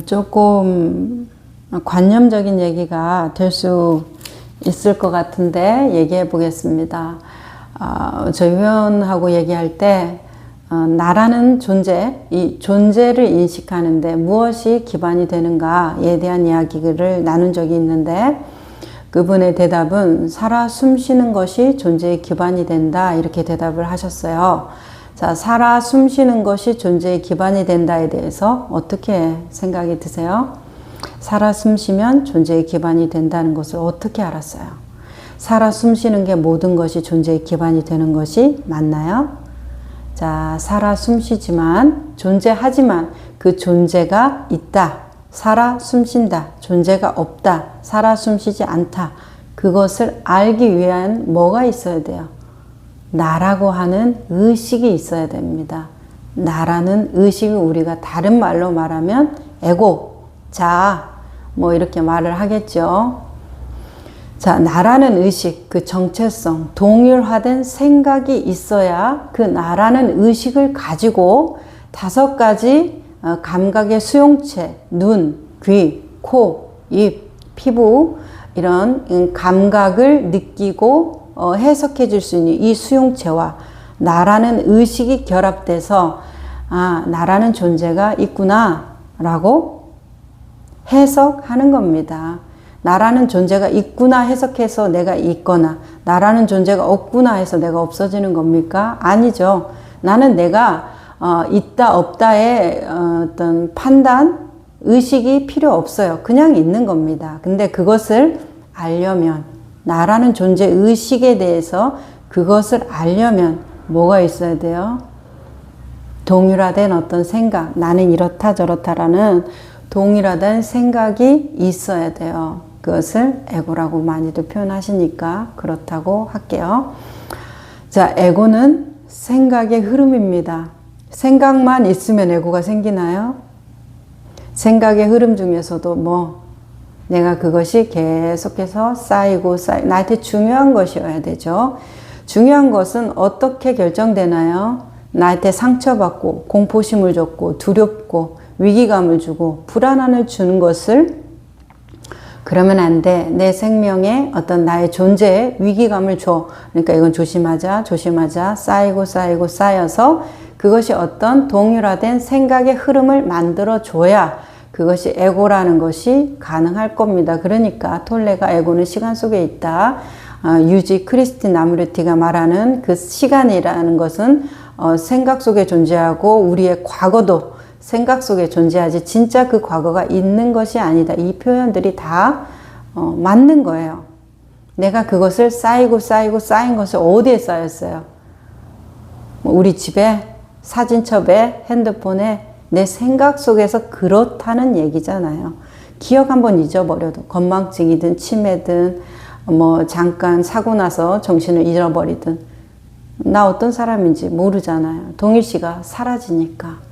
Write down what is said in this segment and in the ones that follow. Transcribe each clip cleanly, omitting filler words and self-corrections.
조금 관념적인 얘기가 될 수 있을 것 같은데 얘기해 보겠습니다. 저희 회원하고 얘기할 때 나라는 존재, 이 존재를 인식하는데 무엇이 기반이 되는가에 대한 이야기를 나눈 적이 있는데 그분의 대답은 살아 숨쉬는 것이 존재의 기반이 된다 이렇게 대답을 하셨어요. 자, 살아 숨쉬는 것이 존재의 기반이 된다에 대해서 어떻게 생각이 드세요? 살아 숨쉬면 존재의 기반이 된다는 것을 어떻게 알았어요? 살아 숨쉬는 게 모든 것이 존재의 기반이 되는 것이 맞나요? 자, 살아 숨쉬지만 존재하지만 그 존재가 있다. 살아 숨쉰다. 존재가 없다. 살아 숨쉬지 않다. 그것을 알기 위한 뭐가 있어야 돼요? 나라고 하는 의식이 있어야 됩니다. 나라는 의식을 우리가 다른 말로 말하면 에고, 자, 뭐 이렇게 말을 하겠죠. 자, 나라는 의식, 그 정체성, 동일화된 생각이 있어야 그 나라는 의식을 가지고 5가지 감각의 수용체, 눈, 귀, 코, 입, 피부 이런 감각을 느끼고 해석해 줄 수 있는 이 수용체와 나라는 의식이 결합돼서 아, 나라는 존재가 있구나 라고 해석하는 겁니다. 나라는 존재가 있구나 해석해서 내가 있거나 나라는 존재가 없구나 해서 내가 없어지는 겁니까? 아니죠. 나는 내가 있다 없다의 어떤 판단, 의식이 필요 없어요. 그냥 있는 겁니다. 근데 그것을 알려면 나라는 존재 의식에 대해서 그것을 알려면 뭐가 있어야 돼요? 동일화된 어떤 생각, 나는 이렇다 저렇다라는 동일화된 생각이 있어야 돼요. 그것을 에고라고 많이들 표현하시니까 그렇다고 할게요. 자, 에고는 생각의 흐름입니다. 생각만 있으면 에고가 생기나요? 생각의 흐름 중에서도 뭐 내가 그것이 계속해서 쌓이고 나한테 중요한 것이어야 되죠. 중요한 것은 어떻게 결정되나요? 나한테 상처받고 공포심을 줬고 두렵고 위기감을 주고 불안함을 주는 것을 그러면 안 돼. 내 생명에 어떤 나의 존재에 위기감을 줘. 그러니까 이건 조심하자, 조심하자. 쌓이고 쌓이고 쌓여서 그것이 어떤 동일화된 생각의 흐름을 만들어줘야 그것이 에고라는 것이 가능할 겁니다. 그러니까 톨레가 에고는 시간 속에 있다. 유지 크리스틴 나무르티가 말하는 그 시간이라는 것은 생각 속에 존재하고 우리의 과거도 생각 속에 존재하지 진짜 그 과거가 있는 것이 아니다. 이 표현들이 다 맞는 거예요. 내가 그것을 쌓이고 쌓이고 쌓인 것을 어디에 쌓였어요? 우리 집에, 사진첩에, 핸드폰에 내 생각 속에서 그렇다는 얘기잖아요. 기억 한번 잊어버려도 건망증이든 치매든 뭐 잠깐 사고 나서 정신을 잃어버리든 나 어떤 사람인지 모르잖아요. 동일시가 사라지니까.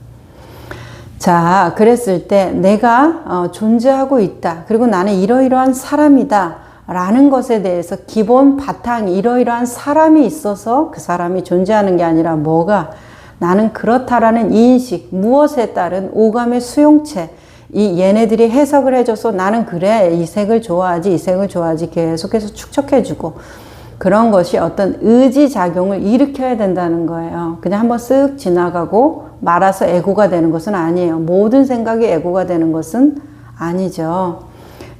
자, 그랬을 때 내가 존재하고 있다. 그리고 나는 이러이러한 사람이다. 라는 것에 대해서 기본 바탕 이러이러한 사람이 있어서 그 사람이 존재하는 게 아니라 뭐가 나는 그렇다라는 인식, 무엇에 따른 오감의 수용체, 이 얘네들이 해석을 해줘서 나는 그래, 이 색을 좋아하지, 이 색을 좋아하지 계속해서 축적해주고 그런 것이 어떤 의지작용을 일으켜야 된다는 거예요. 그냥 한번 쓱 지나가고 말아서 에고가 되는 것은 아니에요. 모든 생각이 에고가 되는 것은 아니죠.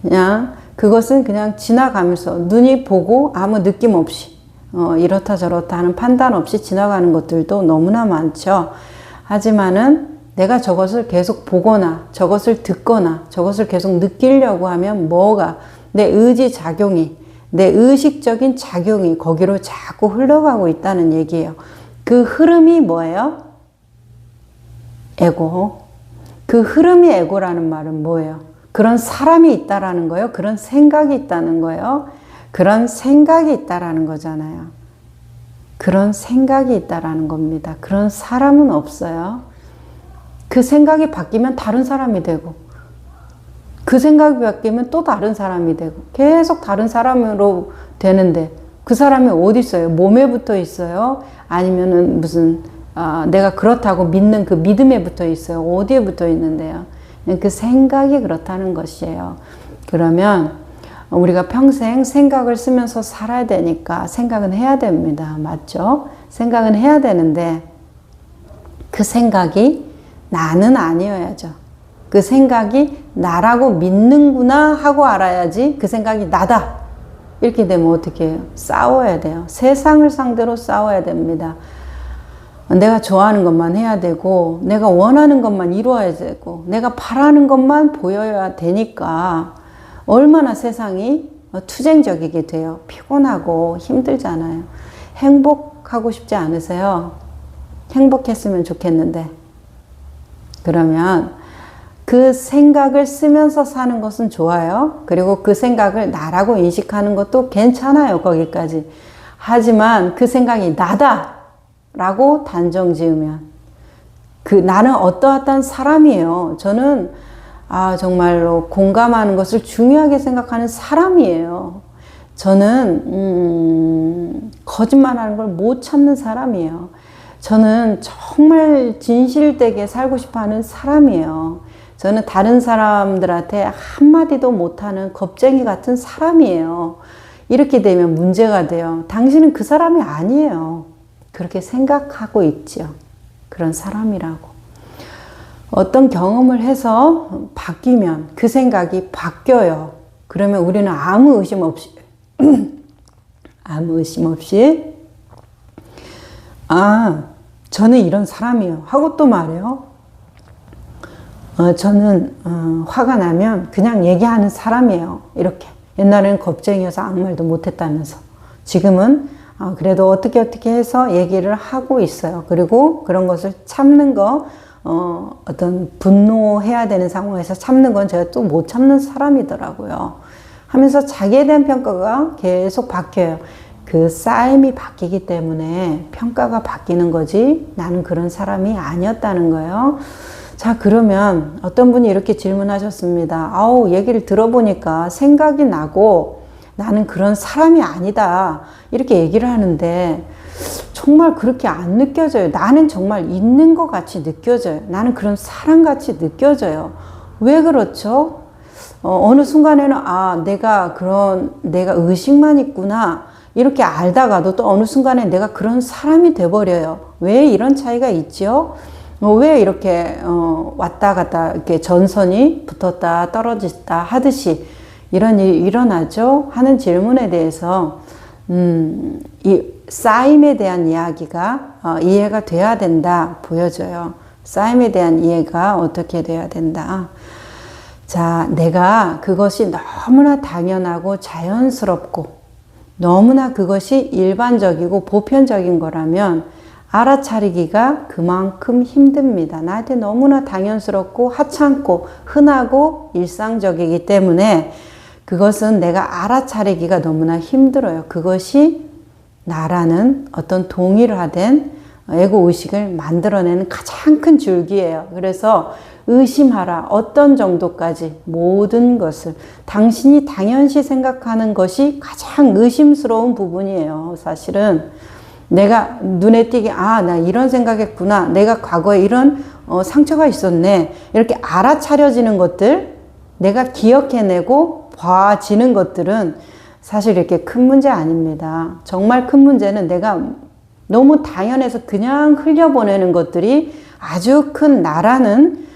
그냥 그것은 그냥 지나가면서 눈이 보고 아무 느낌 없이 이렇다 저렇다 하는 판단 없이 지나가는 것들도 너무나 많죠. 하지만은 내가 저것을 계속 보거나 저것을 듣거나 저것을 계속 느끼려고 하면 뭐가 내 의지작용이 내 의식적인 작용이 거기로 자꾸 흘러가고 있다는 얘기예요. 그 흐름이 뭐예요? 에고. 그 흐름이 에고라는 말은 뭐예요? 그런 사람이 있다라는 거예요? 그런 생각이 있다는 거예요? 그런 생각이 있다라는 거잖아요. 그런 생각이 있다라는 겁니다. 그런 사람은 없어요. 그 생각이 바뀌면 다른 사람이 되고 그 생각이 바뀌면 또 다른 사람이 되고 계속 다른 사람으로 되는데 그 사람이 어디 있어요? 몸에 붙어 있어요? 아니면은 무슨 내가 그렇다고 믿는 그 믿음에 붙어 있어요? 어디에 붙어 있는데요? 그 생각이 그렇다는 것이에요. 그러면 우리가 평생 생각을 쓰면서 살아야 되니까 생각은 해야 됩니다. 맞죠? 생각은 해야 되는데 그 생각이 나는 아니어야죠. 그 생각이 나라고 믿는구나 하고 알아야지 그 생각이 나다. 이렇게 되면 어떻게 해요? 싸워야 돼요. 세상을 상대로 싸워야 됩니다. 내가 좋아하는 것만 해야 되고 내가 원하는 것만 이루어야 되고 내가 바라는 것만 보여야 되니까 얼마나 세상이 투쟁적이게 돼요. 피곤하고 힘들잖아요. 행복하고 싶지 않으세요? 행복했으면 좋겠는데. 그러면 그 생각을 쓰면서 사는 것은 좋아요. 그리고 그 생각을 나라고 인식하는 것도 괜찮아요. 거기까지. 하지만 그 생각이 나다 라고 단정 지으면 나는 어떠한 사람이에요. 저는 정말로 공감하는 것을 중요하게 생각하는 사람이에요. 저는 거짓말하는 걸 못 참는 사람이에요. 저는 정말 진실되게 살고 싶어하는 사람이에요. 저는 다른 사람들한테 한마디도 못하는 겁쟁이 같은 사람이에요. 이렇게 되면 문제가 돼요. 당신은 그 사람이 아니에요. 그렇게 생각하고 있죠. 그런 사람이라고. 어떤 경험을 해서 바뀌면 그 생각이 바뀌어요. 그러면 우리는 아무 의심 없이 저는 이런 사람이에요 하고 또 말해요. 저는 화가 나면 그냥 얘기하는 사람이에요. 이렇게. 옛날에는 겁쟁이여서 아무 말도 못했다면서 지금은 그래도 어떻게 해서 얘기를 하고 있어요. 그리고 그런 것을 참는 거 어떤 분노해야 되는 상황에서 참는 건 제가 또 못 참는 사람이더라고요. 하면서 자기에 대한 평가가 계속 바뀌어요. 그 쌓임이 바뀌기 때문에 평가가 바뀌는 거지 나는 그런 사람이 아니었다는 거예요. 자, 그러면 어떤 분이 이렇게 질문하셨습니다. 얘기를 들어보니까 생각이 나고 나는 그런 사람이 아니다. 이렇게 얘기를 하는데 정말 그렇게 안 느껴져요. 나는 정말 있는 것 같이 느껴져요. 나는 그런 사람 같이 느껴져요. 왜 그렇죠? 어느 순간에는 내가 의식만 있구나. 이렇게 알다가도 또 어느 순간에 내가 그런 사람이 돼버려요. 왜 이런 차이가 있죠? 왜 이렇게 왔다 갔다 이렇게 전선이 붙었다 떨어졌다 하듯이 이런 일이 일어나죠? 하는 질문에 대해서 이 쌓임에 대한 이야기가 이해가 돼야 된다 보여져요. 쌓임에 대한 이해가 어떻게 돼야 된다. 자, 내가 그것이 너무나 당연하고 자연스럽고 너무나 그것이 일반적이고 보편적인 거라면 알아차리기가 그만큼 힘듭니다. 나한테 너무나 당연스럽고 하찮고 흔하고 일상적이기 때문에 그것은 내가 알아차리기가 너무나 힘들어요. 그것이 나라는 어떤 동일화된 에고의식을 만들어내는 가장 큰 줄기예요. 그래서 의심하라. 어떤 정도까지 모든 것을 당신이 당연시 생각하는 것이 가장 의심스러운 부분이에요. 사실은 내가 눈에 띄게 나 이런 생각했구나. 내가 과거에 이런 상처가 있었네. 이렇게 알아차려지는 것들, 내가 기억해내고 봐지는 것들은 사실 이렇게 큰 문제 아닙니다. 정말 큰 문제는 내가 너무 당연해서 그냥 흘려보내는 것들이 아주 큰 나는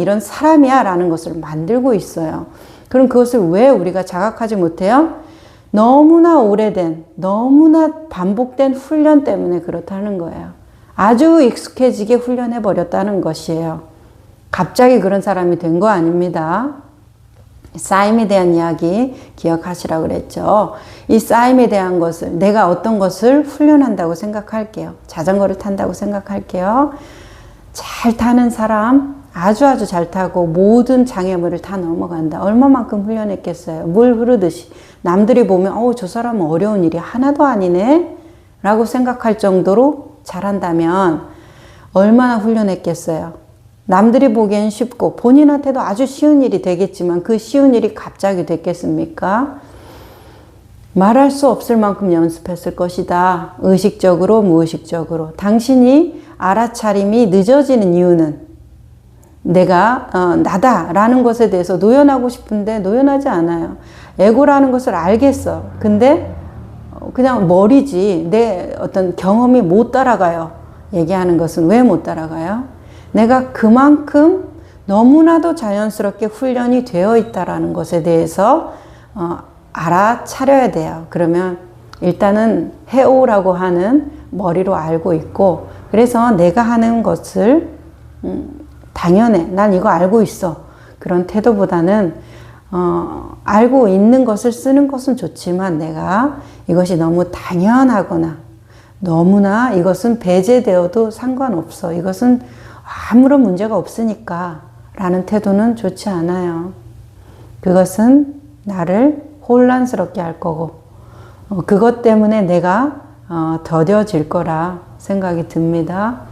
이런 사람이야 라는 것을 만들고 있어요. 그럼 그것을 왜 우리가 자각하지 못해요? 너무나 오래된, 너무나 반복된 훈련 때문에 그렇다는 거예요. 아주 익숙해지게 훈련해 버렸다는 것이에요. 갑자기 그런 사람이 된 거 아닙니다. 쌓임에 대한 이야기 기억하시라고 그랬죠. 이 쌓임에 대한 것을, 내가 어떤 것을 훈련한다고 생각할게요. 자전거를 탄다고 생각할게요. 잘 타는 사람, 아주 잘 타고 모든 장애물을 다 넘어간다. 얼마만큼 훈련했겠어요. 물 흐르듯이. 남들이 보면 저 사람은 어려운 일이 하나도 아니네 라고 생각할 정도로 잘한다면 얼마나 훈련했겠어요. 남들이 보기엔 쉽고 본인한테도 아주 쉬운 일이 되겠지만 그 쉬운 일이 갑자기 됐겠습니까? 말할 수 없을 만큼 연습했을 것이다. 의식적으로 무의식적으로. 당신이 알아차림이 늦어지는 이유는 내가 나다라는 것에 대해서 노연하고 싶은데 노연하지 않아요. 에고라는 것을 알겠어. 근데 그냥 머리지 내 어떤 경험이 못 따라가요. 얘기하는 것은 왜 못 따라가요? 내가 그만큼 너무나도 자연스럽게 훈련이 되어 있다라는 것에 대해서 알아차려야 돼요. 그러면 일단은 해오라고 하는 머리로 알고 있고, 그래서 내가 하는 것을 당연해. 난 이거 알고 있어. 그런 태도보다는 알고 있는 것을 쓰는 것은 좋지만 내가 이것이 너무 당연하거나 너무나 이것은 배제되어도 상관없어. 이것은 아무런 문제가 없으니까 라는 태도는 좋지 않아요. 그것은 나를 혼란스럽게 할 거고 그것 때문에 내가 더뎌질 거라 생각이 듭니다.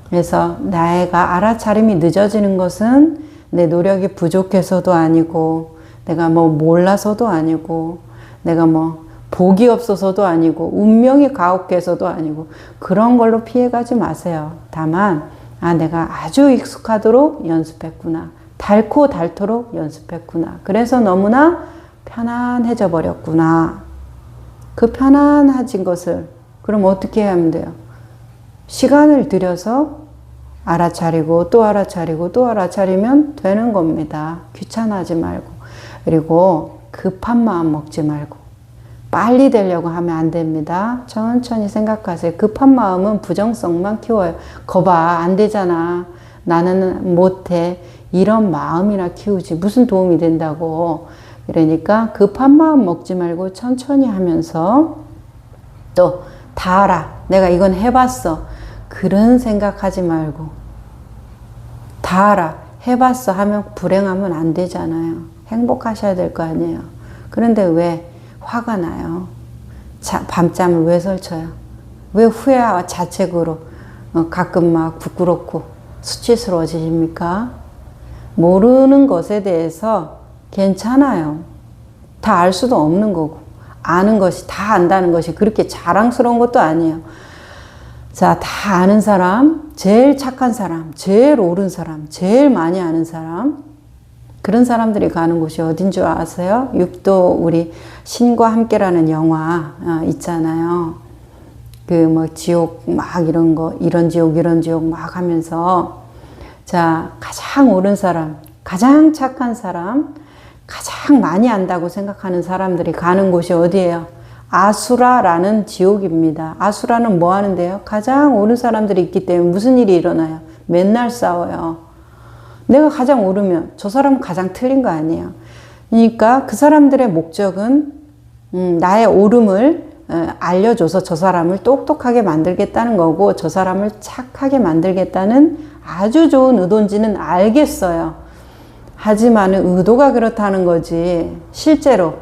그래서 나가 알아차림이 늦어지는 것은 내 노력이 부족해서도 아니고 내가 뭐 몰라서도 아니고 내가 뭐 복이 없어서도 아니고 운명이 가혹해서도 아니고 그런 걸로 피해가지 마세요. 다만 내가 아주 익숙하도록 연습했구나. 닳고 닳도록 연습했구나. 그래서 너무나 편안해져 버렸구나. 그 편안해진 것을 그럼 어떻게 하면 돼요? 시간을 들여서 알아차리고 또 알아차리고 또 알아차리면 되는 겁니다. 귀찮아하지 말고. 그리고 급한 마음 먹지 말고 빨리 되려고 하면 안 됩니다. 천천히 생각하세요. 급한 마음은 부정성만 키워요. 거봐 안 되잖아. 나는 못해. 이런 마음이나 키우지 무슨 도움이 된다고. 그러니까 급한 마음 먹지 말고 천천히 하면서 또 다 알아. 내가 이건 해봤어. 그런 생각하지 말고 다 알아. 해봤어 하면 불행하면 안 되잖아요. 행복하셔야 될 거 아니에요. 그런데 왜 화가 나요? 밤잠을 왜 설쳐요? 왜 후회와 자책으로 가끔 막 부끄럽고 수치스러워지십니까? 모르는 것에 대해서 괜찮아요. 다 알 수도 없는 거고 아는 것이 다 안다는 것이 그렇게 자랑스러운 것도 아니에요. 자, 다 아는 사람, 제일 착한 사람, 제일 옳은 사람, 제일 많이 아는 사람, 그런 사람들이 가는 곳이 어딘 줄 아세요? 육도 우리 신과 함께라는 영화 있잖아요. 그 뭐 지옥 막 이런 거, 이런 지옥 막 하면서 자, 가장 옳은 사람, 가장 착한 사람, 가장 많이 안다고 생각하는 사람들이 가는 곳이 어디예요? 아수라라는 지옥입니다. 아수라는 뭐 하는데요? 가장 옳은 사람들이 있기 때문에 무슨 일이 일어나요? 맨날 싸워요. 내가 가장 옳으면 저 사람은 가장 틀린 거 아니에요. 그러니까 그 사람들의 목적은 나의 옳음을 알려줘서 저 사람을 똑똑하게 만들겠다는 거고 저 사람을 착하게 만들겠다는 아주 좋은 의도인지는 알겠어요. 하지만 의도가 그렇다는 거지 실제로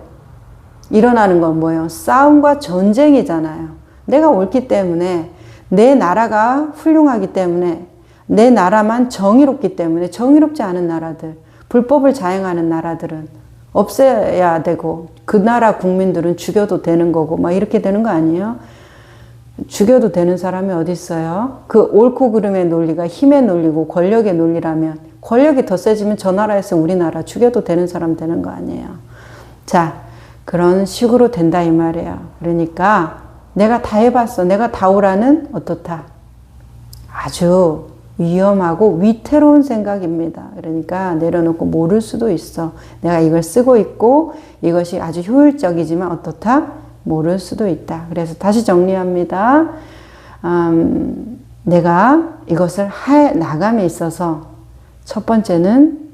일어나는 건 뭐예요? 싸움과 전쟁이잖아요. 내가 옳기 때문에 내 나라가 훌륭하기 때문에 내 나라만 정의롭기 때문에 정의롭지 않은 나라들, 불법을 자행하는 나라들은 없애야 되고 그 나라 국민들은 죽여도 되는 거고 막 이렇게 되는 거 아니에요? 죽여도 되는 사람이 어디 있어요? 그 옳고 그름의 논리가 힘의 논리고 권력의 논리라면 권력이 더 세지면 저 나라에서 우리나라 죽여도 되는 사람 되는 거 아니에요? 자, 그런 식으로 된다 이 말이에요. 그러니까 내가 다 해봤어. 내가 다 오라는 어떻다? 아주 위험하고 위태로운 생각입니다. 그러니까 내려놓고 모를 수도 있어. 내가 이걸 쓰고 있고 이것이 아주 효율적이지만 어떻다? 모를 수도 있다. 그래서 다시 정리합니다. 내가 이것을 해 나감에 있어서 첫 번째는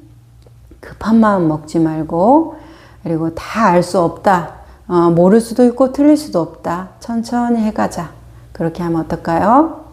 급한 마음 먹지 말고 그리고 다 알 수 없다. 모를 수도 있고 틀릴 수도 없다. 천천히 해가자. 그렇게 하면 어떨까요?